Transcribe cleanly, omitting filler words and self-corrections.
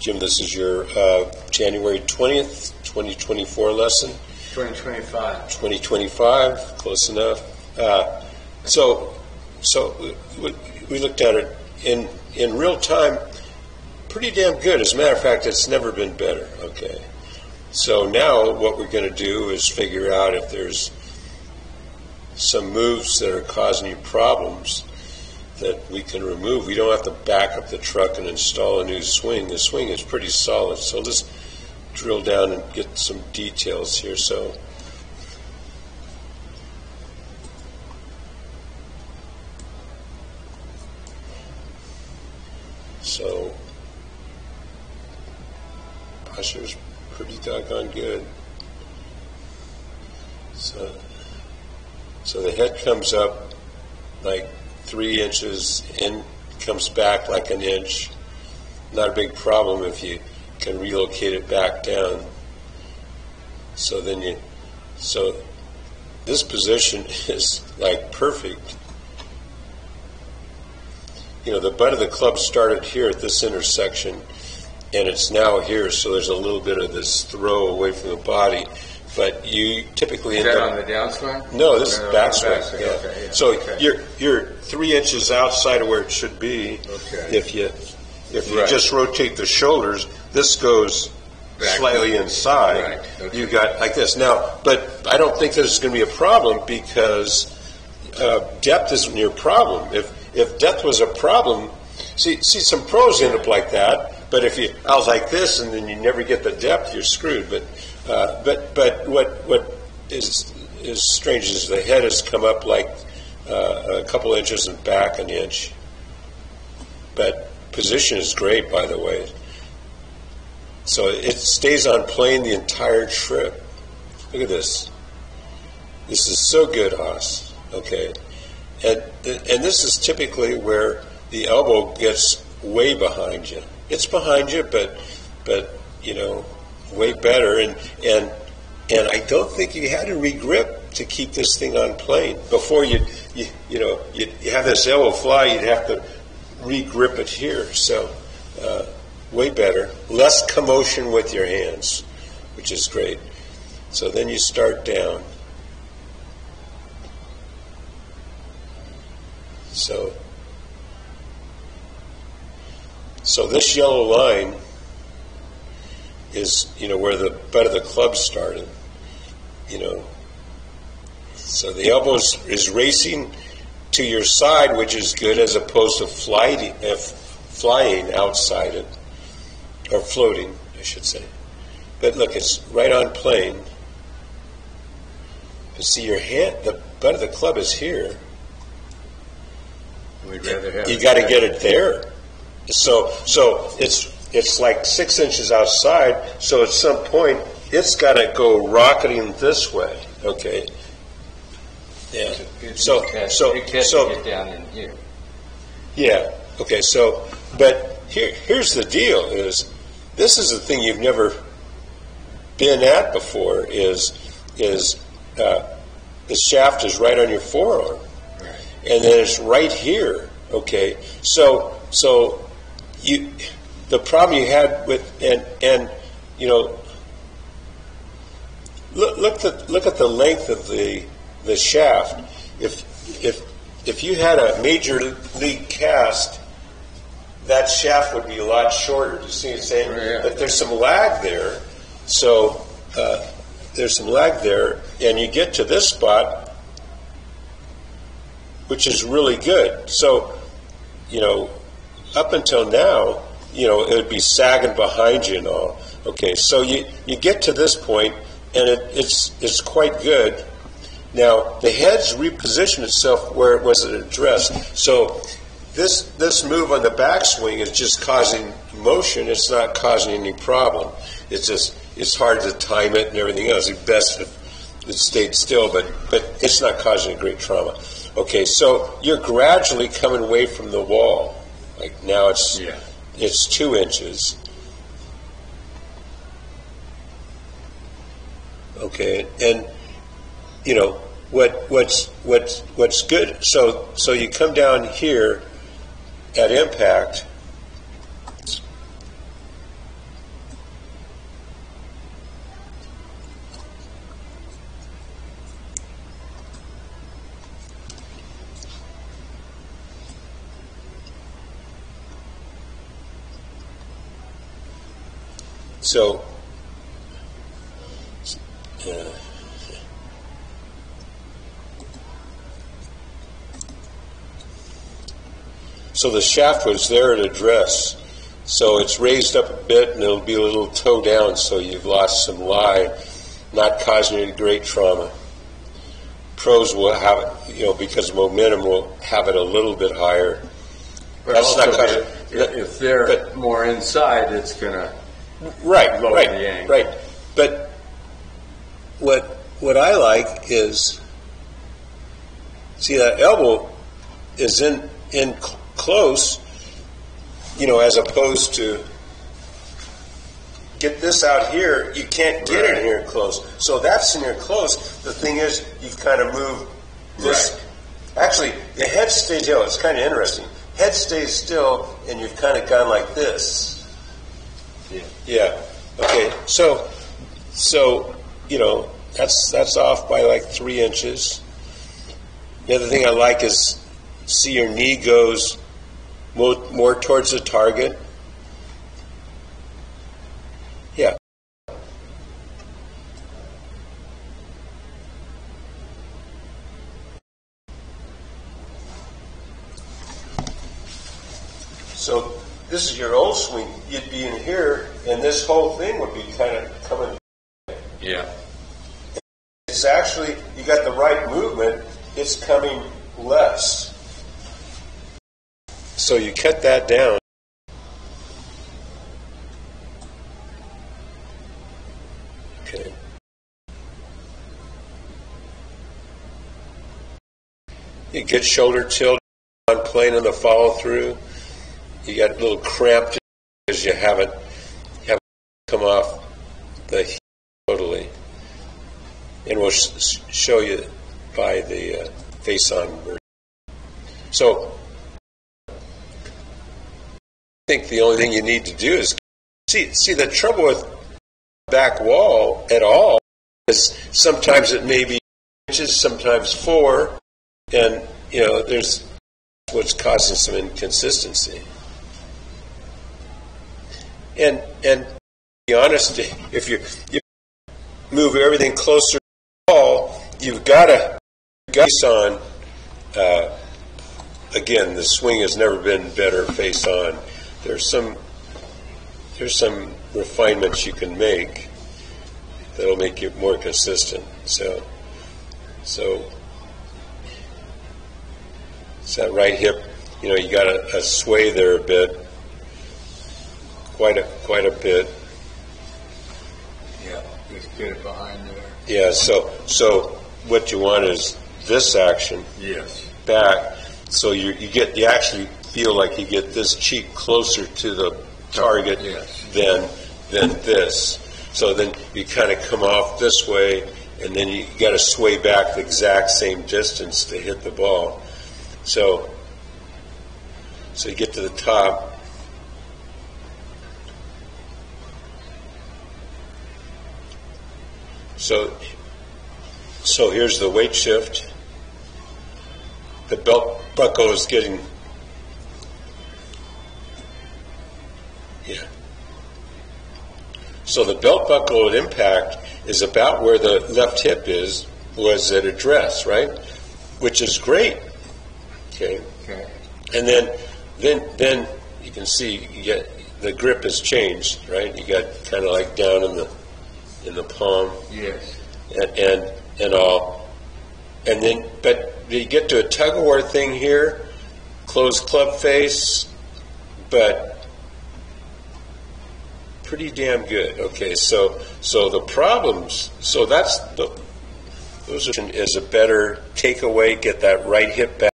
Jim, this is your January 20th, 2024 lesson. 2025. 2025, close enough. So we looked at it in real time, pretty damn good. As a matter of fact, it's never been better. Okay. So now what we're going to do is figure out if there's some moves that are causing you problems that we can remove. We don't have to back up the truck and install a new swing. The swing is pretty solid. So let's drill down and get some details here. So posture's pretty doggone good. So the head comes up like 3 inches and comes back like an inch. Not a big problem if you can relocate it back down. So this position is like perfect. You know, the butt of the club started here at this intersection, and it's now here, so there's a little bit of this throw away from the body. But you typically end up... Is that on the downswing? No, this is backswing. Yeah. Okay, yeah. So you're 3 inches outside of where it should be. Okay. If you just rotate the shoulders, this goes back slightly inside. Right. Okay. You got like this now, but I don't think there's going to be a problem because depth isn't your problem. If depth was a problem, see some pros end up like that. But if I was like this and then you never get the depth, you're screwed. But what is strange is the head has come up like a couple inches and back an inch. But position is great, by the way. So it stays on plane the entire trip. Look at this. This is so good, Haas. Okay, and this is typically where the elbow gets way behind you. It's behind you, but you know, way better. And I don't think you had to regrip to keep this thing on plane. Before you have this elbow fly, you'd have to regrip it here. So way better, less commotion with your hands, which is great. So then you start down. So this yellow line is, where the butt of the club started, So the elbow is racing to your side, which is good, as opposed to flying outside it, or floating, I should say. But look, it's right on plane. But see, your hand, the butt of the club is here. We'd rather have you got to get it there. So it's like 6 inches outside. So at some point, it's got to go rocketing this way. Okay. Yeah. So get down in here. Yeah. Okay. So, but here's the deal: is this is the thing you've never been at before? Is the shaft is right on your forearm, right, and then it's right here. Okay. So the problem you had with and look at the length of the shaft. If you had a major league cast, that shaft would be a lot shorter. Do you see what I'm saying? Yeah. But there's some lag there. So there's some lag there, and you get to this spot, which is really good. So, up until now, it would be sagging behind you and all. Okay, so you get to this point, and it's quite good. Now, the head's repositioned itself where it was addressed. So this move on the backswing is just causing motion. It's not causing any problem. It's hard to time it and everything else. It's best if it stayed still, but it's not causing a great trauma. Okay, so you're gradually coming away from the wall. Like now it's 2 inches. Okay, and what's good. So you come down here at impact, So so the shaft was there at address. So it's raised up a bit, and it'll be a little toe down, so you've lost some lie, not causing any great trauma. Pros will have it, you know, because momentum will have it a little bit higher. But That's not also, causing. if they're more inside, it's going to lower the angle. Right. But what I like is, see, that elbow is in close, you know, as opposed to get this out here, you can't get it in here close. So that's in here close. The thing is, you've kind of moved this. Right. Actually, the head stays still. It's kind of interesting. Head stays still, and you've kind of gone like this. Yeah. Okay. So you know, that's off by like 3 inches. The other thing I like is, see, your knee goes more towards the target. Yeah. So this is your old swing. You'd be in here, and this whole thing would be kind of coming. Yeah. It's actually, you got the right movement, it's coming less. So you cut that down. Okay. You get shoulder tilt on plane in the follow through. You got a little cramped because you haven't come off the heel totally. And we'll show you by the face-on version. So I think the only thing you need to do is see the trouble with back wall at all is sometimes it may be inches, sometimes 4, and you know there's what's causing some inconsistency. And to be honest, if you move everything closer to the wall, you've got to face on. Again, the swing has never been better face on. There's some refinements you can make that'll make it more consistent. So it's that right hip. You know, you got a sway there a bit, quite a bit. Yeah, just get it behind there. Yeah. So what you want is this action. Yes. Back. So you actually feel like you get this cheek closer to the target than this. So then you kind of come off this way, and then you got to sway back the exact same distance to hit the ball. So you get to the top. So here's the weight shift. The belt buckle is getting, so the belt buckle at impact is about where the left hip was at address, right? Which is great. Okay. And then you can see you get the grip has changed, right? You got kind of like down in the palm. Yes. And all, and then but you get to a tug of war thing here, closed club face, but pretty damn good. Okay, so the problems, those is a better takeaway, get that right hip back.